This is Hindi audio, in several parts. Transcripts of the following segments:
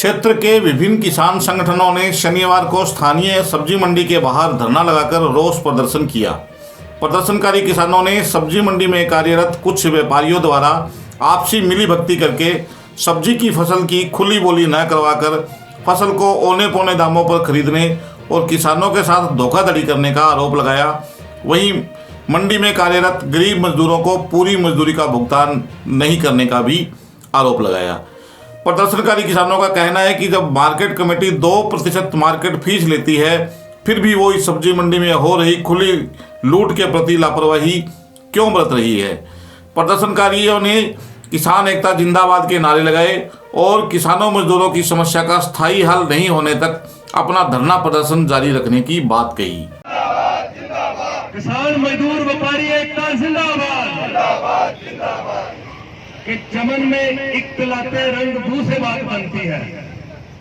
क्षेत्र के विभिन्न किसान संगठनों ने शनिवार को स्थानीय सब्जी मंडी के बाहर धरना लगाकर रोष प्रदर्शन किया। प्रदर्शनकारी किसानों ने सब्जी मंडी में कार्यरत कुछ व्यापारियों द्वारा आपसी मिलीभगती करके सब्जी की फसल की खुली बोली न करवाकर फसल को औने पौने दामों पर खरीदने और किसानों के साथ धोखाधड़ी करने का आरोप लगाया। वहीं मंडी में कार्यरत गरीब मजदूरों को पूरी मजदूरी का भुगतान नहीं करने का भी आरोप लगाया। प्रदर्शनकारी किसानों का कहना है कि जब मार्केट कमेटी 2% मार्केट फीस लेती है, फिर भी वो इस सब्जी मंडी में हो रही खुली लूट के प्रति लापरवाही क्यों बरत रही है। प्रदर्शनकारियों ने किसान एकता जिंदाबाद के नारे लगाए और किसानों मजदूरों की समस्या का स्थायी हल नहीं होने तक अपना धरना प्रदर्शन जारी रखने की बात कही। किसान मजदूर व्यापारी एकता जिंदाबाद जिंदाबाद जिंदाबाद। कि चमन में इख्तलाते रंग बू से बात बनती है।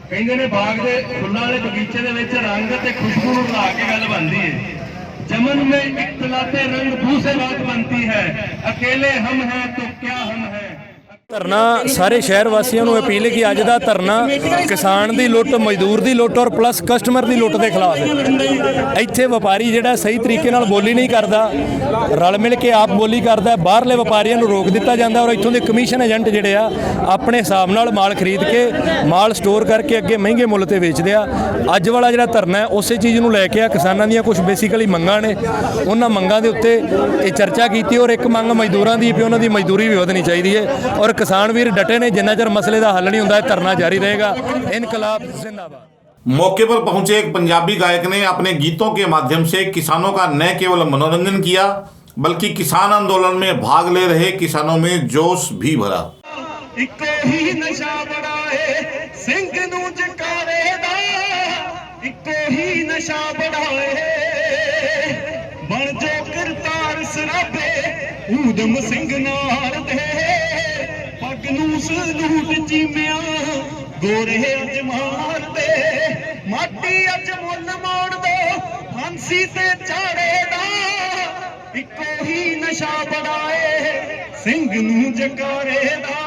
कहते ने बाग के फुल्लां वाले बगीचे दे विच रंग ते खुशबू नूं ला के गल बनती है। चमन में इख्तलाते रंग बू से बात बनती है। अकेले हम हैं तो क्या हम हैं। ਧਰਨਾ ਸਾਰੇ ਸ਼ਹਿਰ ਵਾਸੀਆਂ ਨੂੰ ਅਪੀਲ ਹੈ ਕਿ ਅੱਜ ਦਾ ਧਰਨਾ ਕਿਸਾਨ ਦੀ ਲੁੱਟ, ਮਜ਼ਦੂਰ ਦੀ ਲੁੱਟ ਔਰ ਪਲੱਸ ਕਸਟਮਰ ਦੀ ਲੁੱਟ ਦੇ ਖਿਲਾਫ ਹੈ। ਇੱਥੇ ਵਪਾਰੀ ਜਿਹੜਾ ਸਹੀ ਤਰੀਕੇ ਨਾਲ ਬੋਲੀ ਨਹੀਂ ਕਰਦਾ, ਰਲ ਮਿਲ ਕੇ ਆਪ ਬੋਲੀ ਕਰਦਾ, ਬਾਹਰਲੇ ਵਪਾਰੀਆਂ ਨੂੰ ਰੋਕ ਦਿੱਤਾ ਜਾਂਦਾ ਔਰ ਇੱਥੋਂ ਦੇ ਕਮਿਸ਼ਨ ਏਜੰਟ ਜਿਹੜੇ ਆ ਆਪਣੇ ਹਿਸਾਬ ਨਾਲ ਮਾਲ ਖਰੀਦ ਕੇ ਮਾਲ ਸਟੋਰ ਕਰਕੇ ਅੱਗੇ ਮਹਿੰਗੇ ਮੁੱਲ ਤੇ ਵੇਚਦੇ ਆ। ਅੱਜ ਵਾਲਾ ਜਿਹੜਾ ਧਰਨਾ ਹੈ ਉਸੇ ਚੀਜ਼ ਨੂੰ ਲੈ ਕੇ ਆ। ਕਿਸਾਨਾਂ ਦੀਆਂ ਕੁਝ ਬੇਸਿਕਲੀ ਮੰਗਾਂ ਨੇ, ਉਹਨਾਂ ਮੰਗਾਂ ਦੇ ਉੱਤੇ ਇਹ ਚਰਚਾ ਕੀਤੀ ਔਰ ਇੱਕ ਮੰਗ ਮਜ਼ਦੂਰਾਂ ਦੀ ਵੀ ਉਹਨਾਂ ਦੀ ਮਜ਼ਦੂਰੀ ਵੀ ਵਧਣੀ ਚਾਹੀਦੀ ਹੈ ਔਰ किसान वीर डटे ने। जिन्ना चर मसले का हल नहीं होता धरना जारी रहेगा। इनकलाब जिंदाबाद। मौके पर पहुंचे एक पंजाबी गायक ने अपने गीतों के माध्यम से किसानों का न केवल मनोरंजन किया बल्कि किसान आंदोलन में भाग ले रहे किसानों में जोश भी भरा। इको ही नशा बड़ा है सिंह नू जकारे दा, इको ही नशा बड़ा है बन जो करतार सराबे ऊधम सिंह नाल दे। लूट चीमिया गोरे अज मार दे, माटी अज मुल मोड़ दो फांसी ते चाड़े दा। इको ही नशा बड़ाए सिंह नू जकारे दा,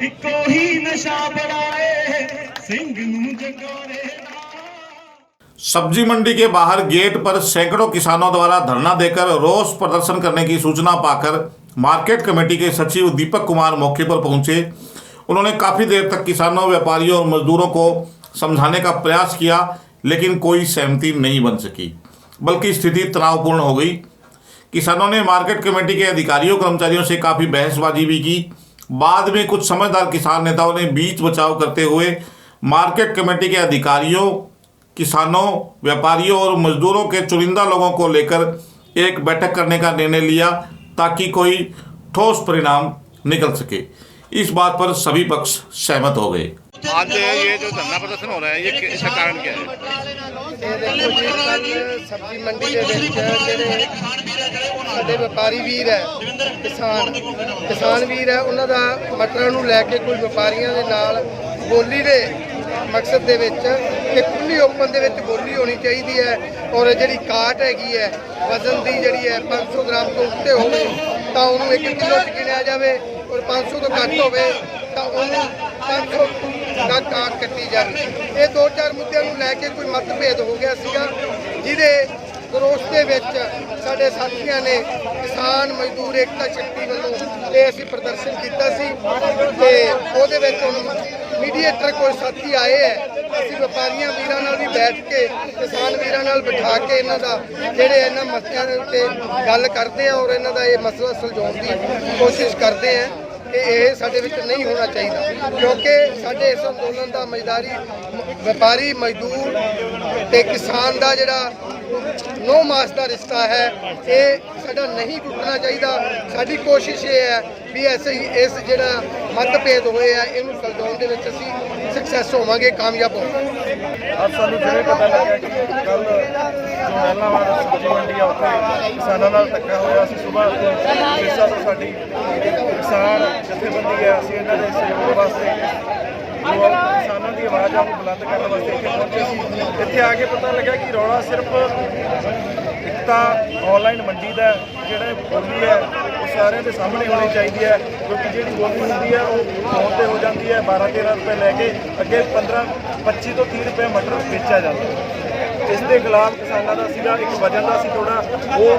इको ही नशा बड़ाए सिंह नू जकारे दा। सब्जी मंडी के बाहर गेट पर सैकड़ों किसानों द्वारा धरना देकर रोष प्रदर्शन करने की सूचना पाकर मार्केट कमेटी के सचिव दीपक कुमार मौके पर पहुंचे। उन्होंने काफ़ी देर तक किसानों, व्यापारियों और मजदूरों को समझाने का प्रयास किया, लेकिन कोई सहमति नहीं बन सकी, बल्कि स्थिति तनावपूर्ण हो गई। किसानों ने मार्केट कमेटी के अधिकारियों, कर्मचारियों से काफ़ी बहसबाजी भी की। बाद में कुछ समझदार किसान नेताओं ने बीच बचाव करते हुए मार्केट कमेटी के अधिकारियों, किसानों, व्यापारियों और मजदूरों के चुनिंदा लोगों को लेकर एक बैठक करने का निर्णय लिया ताकि कोई ठोस परिणाम निकल सके। इस बात पर सभी पक्ष सहमत हो गए। आज ये जो धरना प्रदर्शन हो रहा है, ये इसका कारण क्या है? सब्जी मंडी के ਸਾਡੇ ਵਪਾਰੀ ਵੀਰ ਹੈ, ਕਿਸਾਨ ਵੀਰ ਹੈ, ਉਹਨਾਂ ਦਾ ਮਟਰਾਂ ਨੂੰ ਲੈ ਕੇ ਕੋਈ ਵਪਾਰੀਆਂ ਦੇ ਨਾਲ ਬੋਲੀ ਦੇ ਮਕਸਦ ਦੇ ਵਿੱਚ ਕਿ ਖੁੱਲੀ ਓਪਨ ਦੇ ਵਿੱਚ ਬੋਲੀ ਹੋਣੀ ਚਾਹੀਦੀ ਹੈ ਔਰ ਜਿਹੜੀ ਕਾਟ ਹੈਗੀ ਹੈ ਵਜ਼ਨ ਦੀ ਜਿਹੜੀ ਹੈ 500 ਗ੍ਰਾਮ ਤੋਂ ਉੱਤੇ ਹੋਵੇ ਤਾਂ ਉਹਨੂੰ 1 ਕਿਲੋ 'ਚ ਗਿਣਿਆ ਜਾਵੇ ਔਰ 500 ਤੋਂ ਘੱਟ ਹੋਵੇ ਤਾਂ ਉਹਨੂੰ 500 ਦਾ ਕਾਟ ਕੱਟੀ ਜਾਵੇ। ਇਹ 2-4 ਮੁੱਦਿਆਂ ਨੂੰ ਲੈ ਕੇ ਕੋਈ ਮਤਭੇਦ ਹੋ ਗਿਆ ਸੀਗਾ, ਜਿਹਦੇ ਵਿਰੋਧ ਦੇ ਵਿੱਚ ਸਾਡੇ ਸਾਥੀਆਂ ਨੇ ਕਿਸਾਨ ਮਜ਼ਦੂਰ ਏਕਤਾ ਸ਼ਕਤੀ ਵੱਲੋਂ ਇਹ ਅਸੀਂ ਪ੍ਰਦਰਸ਼ਨ ਕੀਤਾ ਸੀ ਤੇ ਉਹਦੇ ਵਿੱਚ ਹੁਣ ਮੀਡੀਏਟਰ ਕੋਈ ਸਾਥੀ ਆਏ ਹੈ। ਅਸੀਂ ਵਪਾਰੀਆਂ ਵੀਰਾਂ ਨਾਲ ਵੀ ਬੈਠ ਕੇ ਕਿਸਾਨ ਵੀਰਾਂ ਨਾਲ ਬਿਠਾ ਕੇ ਇਹਨਾਂ ਦਾ ਜਿਹੜੇ ਇਹਨਾਂ ਮਸਲਿਆਂ ਦੇ ਉੱਤੇ ਗੱਲ ਕਰਦੇ ਆ ਔਰ ਇਹਨਾਂ ਦਾ ਇਹ ਮਸਲਾ ਸੁਲਝਾਉਣ ਦੀ ਕੋਸ਼ਿਸ਼ ਕਰਦੇ ਆ ਕਿ ਇਹ ਸਾਡੇ ਵਿੱਚ ਨਹੀਂ ਹੋਣਾ ਚਾਹੀਦਾ, ਕਿਉਂਕਿ ਸਾਡੇ ਇਸ ਅੰਦੋਲਨ ਦਾ ਵਪਾਰੀ ਮਜ਼ਦੂਰ ਤੇ ਕਿਸਾਨ ਦਾ ਜਿਹੜਾ ਨੋ ਮਾਸ ਦਾ ਰਿਸ਼ਤਾ ਹੈ ਇਹ ਸਾਡਾ ਨਹੀਂ ਟੁੱਟਣਾ ਚਾਹੀਦਾ। ਸਾਡੀ ਕੋਸ਼ਿਸ਼ ਇਹ ਹੈ ਵੀ ਇਸ ਜਿਹੜਾ ਮਤਭੇਦ ਹੋਏ ਆ ਇਹਨੂੰ ਸੁਲਝਾਉਣ ਦੇ ਵਿੱਚ ਅਸੀਂ ਸਕਸੈਸ ਹੋਵਾਂਗੇ, ਕਾਮਯਾਬ ਹੋਵਾਂਗੇ। ਅੱਜ ਸਾਨੂੰ ਜਿਵੇਂ ਪਤਾ ਲੱਗਿਆ ਕਿ ਕੱਲ ਜੋ ਮਹਿਲਾਵਾਂ ਸਬਜ਼ੀ ਮੰਡੀ ਆ ਉੱਥੇ ਕਿਸਾਨਾਂ ਨਾਲ ਧੱਕਾ ਹੋਇਆ ਸੀ। ਸੁਬਾਹ ਵਿਰਸਾ ਤੋਂ ਸਾਡੀ ਕਿਸਾਨ ਜਥੇਬੰਦੀ ਹੈ, ਅਸੀਂ ਇਹਨਾਂ ਦੇ ਸਹਿਯੋਗ ਵਾਸਤੇ ਜੋ ਕਿਸਾਨਾਂ ਦੀ ਆਵਾਜ਼ਾਂ ਨੂੰ ਬੁਲੰਦ ਕਰਨ ਵਾਸਤੇ ਇੱਥੇ ਪਹੁੰਚੇ ਸੀ। ਇੱਥੇ ਆ ਕੇ ਪਤਾ ਲੱਗਾ ਕਿ ਰੌਲਾ ਸਿਰਫ ਇੱਕ ਤਾਂ ਆਨਲਾਈਨ ਮੰਡੀ ਦਾ ਜਿਹੜਾ ਬੋਲੀ ਹੈ ਉਹ ਸਾਰਿਆਂ ਦੇ ਸਾਹਮਣੇ ਹੋਣੀ ਚਾਹੀਦੀ ਹੈ, ਕਿਉਂਕਿ ਜਿਹੜੀ ਬੋਲੀ ਹੁੰਦੀ ਹੈ ਉਹ ਫੋਨ ਤੇ ਹੋ ਜਾਂਦੀ ਹੈ। 12-13 ਰੁਪਏ ਲੈ ਕੇ ਅੱਗੇ 25 ਤੋਂ 30 ਰੁਪਏ ਮਟਰ ਵੇਚਿਆ ਜਾਂਦਾ ਹੈ। ਇਸ ਦੇ ਖਿਲਾਫ ਕਿਸਾਨਾਂ ਦਾ ਸੀਗਾ ਇੱਕ ਵਜਨ ਦਾ ਸੀ ਥੋੜਾ, ਉਹ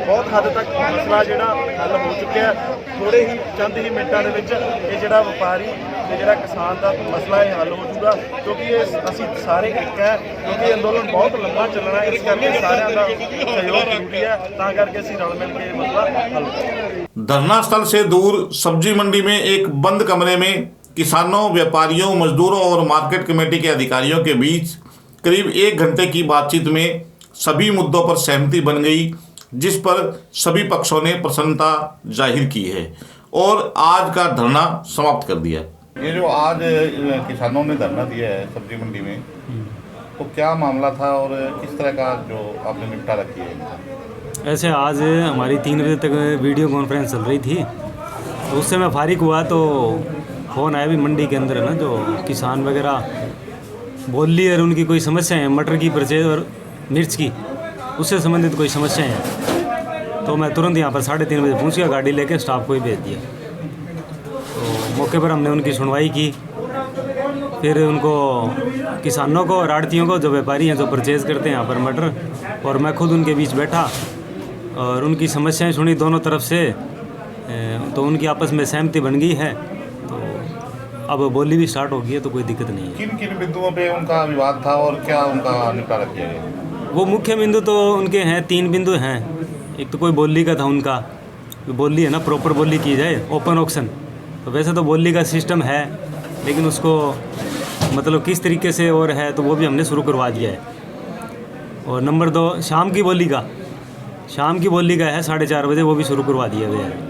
ਬਹੁਤ ਹੱਦ ਤੱਕ ਮਸਲਾ ਜਿਹੜਾ ਹੱਲ ਹੋ ਚੁੱਕਿਆ। ਥੋੜੇ ਹੀ ਚੰਦ ਹੀ ਮਿੰਟਾਂ ਦੇ ਵਿੱਚ ਇਹ ਜਿਹੜਾ ਵਪਾਰੀ ਤੇ ਜਿਹੜਾ ਕਿਸਾਨ ਦਾ ਮਸਲਾ ਇਹ ਹੱਲ ਹੋ ਜੂਗਾ, ਕਿਉਂਕਿ ਇਹ ਅਸੀਂ ਸਾਰੇ ਇੱਕ ਹੈ, ਕਿਉਂਕਿ ਇਹ ਅੰਦੋਲਨ ਬਹੁਤ ਲੰਬਾ ਚੱਲਣਾ ਹੈ। ਇਸ ਕਰਕੇ ਸਾਰਿਆਂ ਦਾ ਸਹਿਯੋਗ ਜ਼ਰੂਰੀ ਹੈ, ਤਾਂ ਕਰਕੇ ਅਸੀਂ ਰਲ मिल के ये मसला हल करेंगे। धरना स्थल से दूर सब्जी मंडी में एक बंद कमरे में किसानों, व्यापारियों, मजदूरों और मार्केट कमेटी के अधिकारियों के बीच करीब 1 घंटे की बातचीत में सभी मुद्दों पर सहमति बन गई, जिस पर सभी पक्षों ने प्रसन्नता जाहिर की है और आज का धरना समाप्त कर दिया। ये जो आज किसानों ने धरना दिया है सब्जी मंडी में, तो क्या मामला था और किस तरह का जो आपने निपटारा किया है? ऐसे आज हमारी 3 बजे तक वीडियो कॉन्फ्रेंस चल रही थी, तो उससे मैं फारिग हुआ तो फ़ोन आया भी मंडी के अंदर है ना, जो किसान वगैरह बोल ली और उनकी कोई समस्याएं हैं, मटर की परचेज और मिर्च की, उससे संबंधित कोई समस्याएं हैं। तो मैं तुरंत यहाँ पर 3:30 बजे पहुँच गया, गाड़ी लेके स्टाफ को ही भेज दिया। तो मौके पर हमने उनकी सुनवाई की, फिर उनको किसानों को और आड़तियों को, जो व्यापारी हैं जो परचेज़ करते हैं यहाँ पर मटर, और मैं खुद उनके बीच बैठा और उनकी समस्याएं सुनी दोनों तरफ से। तो उनकी आपस में सहमति बन गई है, तो अब बोली भी स्टार्ट हो गई है, तो कोई दिक्कत नहीं है। किन किन बिंदुओं पे उनका विवाद था और क्या उनका निपटारा किया गया? वो मुख्य बिंदु तो उनके हैं 3 बिंदु हैं। एक तो कोई बोली का था उनका, बोली है ना, प्रॉपर बोली की जाए, ओपन ऑक्शन। तो वैसे तो बोली का सिस्टम है, लेकिन उसको मतलब किस तरीके से और है, तो वो भी हमने शुरू करवा दिया है। और नंबर 2 शाम की बोली का है 4:30 बजे, वो भी शुरू करवा दिया गया है।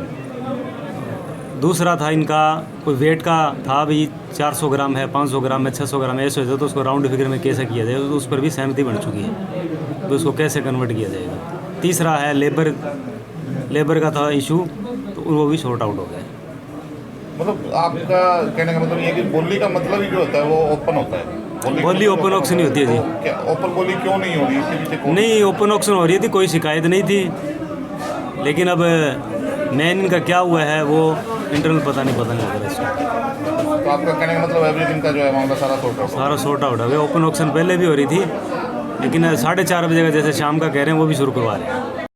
दूसरा था इनका कोई वेट का था, भाई 400 ग्राम है, 500 ग्राम है, 600 ग्राम है, ऐसे हो तो उसको राउंड फिगर में कैसे किया जाए, तो उस पर भी सहमति बन चुकी है, तो उसको कैसे कन्वर्ट किया जाएगा। तीसरा है लेबर का था इशू, तो वो भी सॉर्ट आउट हो गया। मतलब आपका कहने का मतलब ये है कि बोली का मतलब ही जो होता है वो ओपन होता है? बोली ओपन ऑक्शन ही होती है जी। क्या ओपन बोली क्यों नहीं हो रही, इसके पीछे कौन? नहीं, ओपन ऑक्शन हो रही थी, कोई शिकायत नहीं थी, लेकिन अब मेन इनका क्या हुआ है वो इंटरनल पता नहीं लग रहा है इसको। तो आपका कहने का मतलब एवरीथिंग का जो है मामला सारा सॉर्ट आउट है। ओपन ऑक्शन पहले भी हो रही थी, लेकिन 4:30 बजे का जैसे शाम का कह रहे हैं वो भी शुरू करवा रहे हैं।